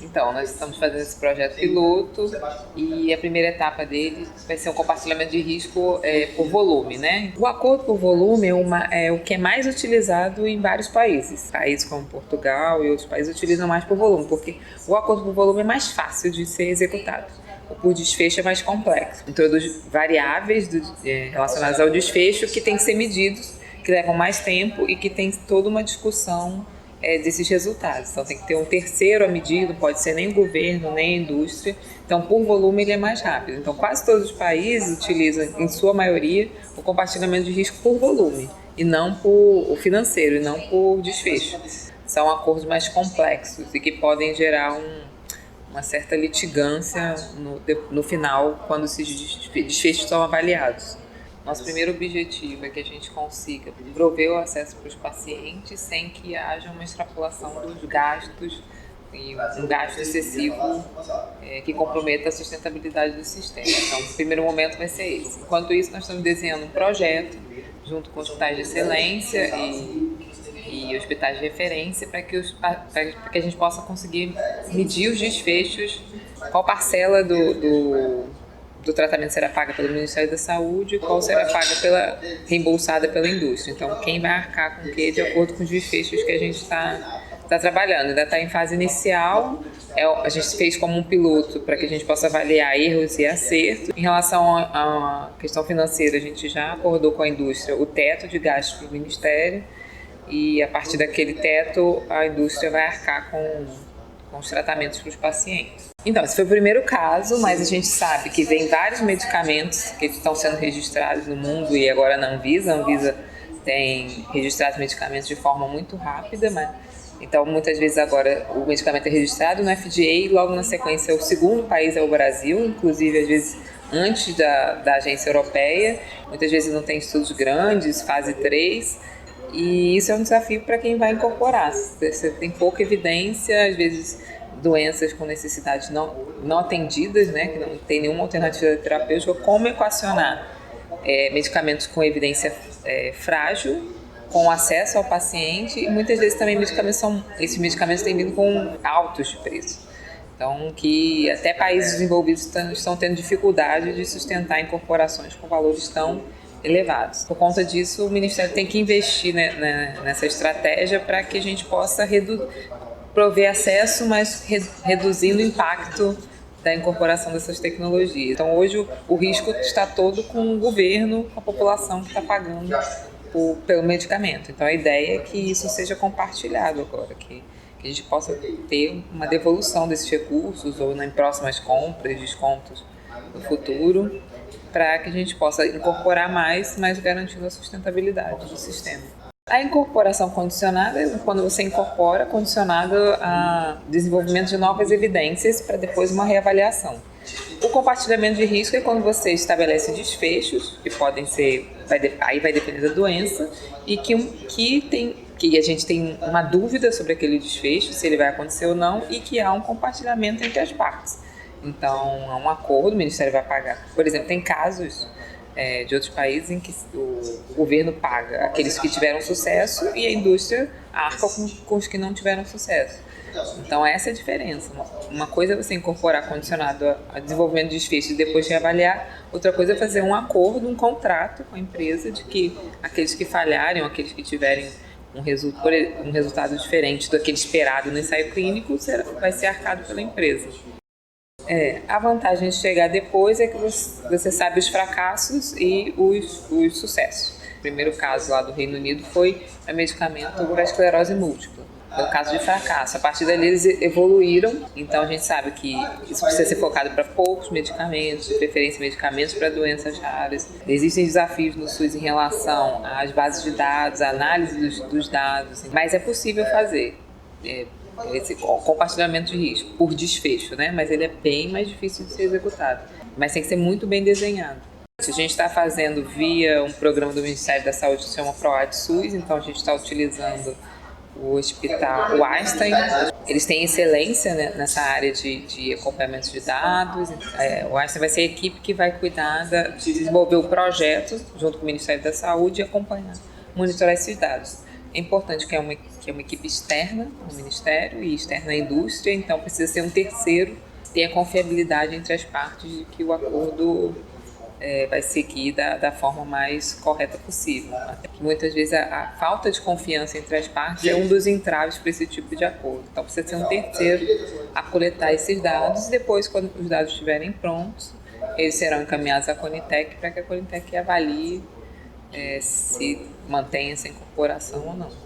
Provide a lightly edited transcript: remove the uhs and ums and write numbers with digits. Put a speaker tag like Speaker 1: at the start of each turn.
Speaker 1: Então, nós estamos fazendo esse projeto piloto e a primeira etapa dele vai ser um compartilhamento de risco por volume, né? O acordo por volume é o que é mais utilizado em vários países. Países como Portugal e outros países utilizam mais por volume, porque o acordo por volume é mais fácil de ser executado. O por desfecho é mais complexo. Introduz variáveis relacionadas ao desfecho que têm que ser medidos, que levam mais tempo e que tem toda uma discussão desses resultados. Então tem que ter um terceiro a medir, não pode ser nem o governo, nem a indústria. Então por volume ele é mais rápido. Então quase todos os países utilizam, em sua maioria, o compartilhamento de risco por volume e não por o financeiro, e não por desfecho. São acordos mais complexos e que podem gerar uma certa litigância no final, quando esses desfechos são avaliados. Nosso primeiro objetivo é que a gente consiga prover o acesso para os pacientes sem que haja uma extrapolação dos gastos e um gasto excessivo que comprometa a sustentabilidade do sistema. Então, o primeiro momento vai ser esse. Enquanto isso, nós estamos desenhando um projeto junto com hospitais de excelência e hospitais de referência para que a gente possa conseguir medir os desfechos, qual parcela do tratamento será paga pelo Ministério da Saúde e qual será paga reembolsada pela indústria. Então, quem vai arcar com o que de acordo com os desfechos que a gente está trabalhando. Ainda está em fase inicial, a gente fez como um piloto para que a gente possa avaliar erros e acertos. Em relação à questão financeira, a gente já acordou com a indústria o teto de gastos do Ministério e, a partir daquele teto, a indústria vai arcar com os tratamentos para os pacientes. Então, esse foi o primeiro caso, mas a gente sabe que vem vários medicamentos que estão sendo registrados no mundo e agora na Anvisa. A Anvisa tem registrado medicamentos de forma muito rápida, então muitas vezes agora o medicamento é registrado no FDA e logo na sequência o segundo país é o Brasil, inclusive às vezes antes da agência europeia. Muitas vezes não tem estudos grandes, fase 3, e isso é um desafio para quem vai incorporar. Você tem pouca evidência, às vezes doenças com necessidades não atendidas, né, que não tem nenhuma alternativa terapêutica, como equacionar medicamentos com evidência frágil, com acesso ao paciente, e muitas vezes também esses medicamentos têm vindo com altos de preço. Então, que até países desenvolvidos estão tendo dificuldade de sustentar incorporações com valores tão elevados. Por conta disso, o Ministério tem que investir nessa estratégia para que a gente possa prover acesso, mas reduzindo o impacto da incorporação dessas tecnologias. Então, hoje o risco está todo com o governo, com a população que está pagando pelo medicamento. Então, a ideia é que isso seja compartilhado agora, que a gente possa ter uma devolução desses recursos ou em próximas compras, descontos no futuro, para que a gente possa incorporar mais, mas garantindo a sustentabilidade do sistema. A incorporação condicionada é quando você incorpora condicionado a desenvolvimento de novas evidências para depois uma reavaliação. O compartilhamento de risco é quando você estabelece desfechos, que podem ser, aí vai depender da doença, e que a gente tem uma dúvida sobre aquele desfecho, se ele vai acontecer ou não, e que há um compartilhamento entre as partes. Então, há um acordo, o Ministério vai pagar. Por exemplo, tem casos de outros países em que o governo paga aqueles que tiveram sucesso e a indústria arca com os que não tiveram sucesso. Então, essa é a diferença. Uma coisa é você incorporar condicionado a desenvolvimento de desfechos e depois reavaliar. Outra coisa é fazer um acordo, um contrato com a empresa de que aqueles que falharem, ou aqueles que tiverem um resultado diferente daquele esperado no ensaio clínico vai ser arcado pela empresa. A vantagem de chegar depois é que você sabe os fracassos e os sucessos. O primeiro caso lá do Reino Unido foi o medicamento para a esclerose múltipla. Foi um caso de fracasso. A partir dali eles evoluíram, então a gente sabe que isso precisa ser focado para poucos medicamentos, de preferência medicamentos para doenças raras. Existem desafios no SUS em relação às bases de dados, à análise dos dados, mas é possível fazer esse compartilhamento de risco por desfecho, né? Mas ele é bem mais difícil de ser executado, mas tem que ser muito bem desenhado. A gente está fazendo via um programa do Ministério da Saúde que se chama PROAD SUS, então a gente está utilizando o hospital, o Einstein. Eles têm excelência, né, nessa área de acompanhamento de dados. O Einstein vai ser a equipe que vai cuidar de desenvolver o projeto junto com o Ministério da Saúde e acompanhar, monitorar esses dados. É importante que é uma equipe externa ao Ministério e externa à indústria, então precisa ser um terceiro, ter a confiabilidade entre as partes de que o acordo vai seguir da forma mais correta possível. Até que muitas vezes a falta de confiança entre as partes é um dos entraves para esse tipo de acordo. Então precisa ser um terceiro a coletar esses dados e depois, quando os dados estiverem prontos, eles serão encaminhados à Conitec para que a Conitec avalie se mantém essa incorporação ou não.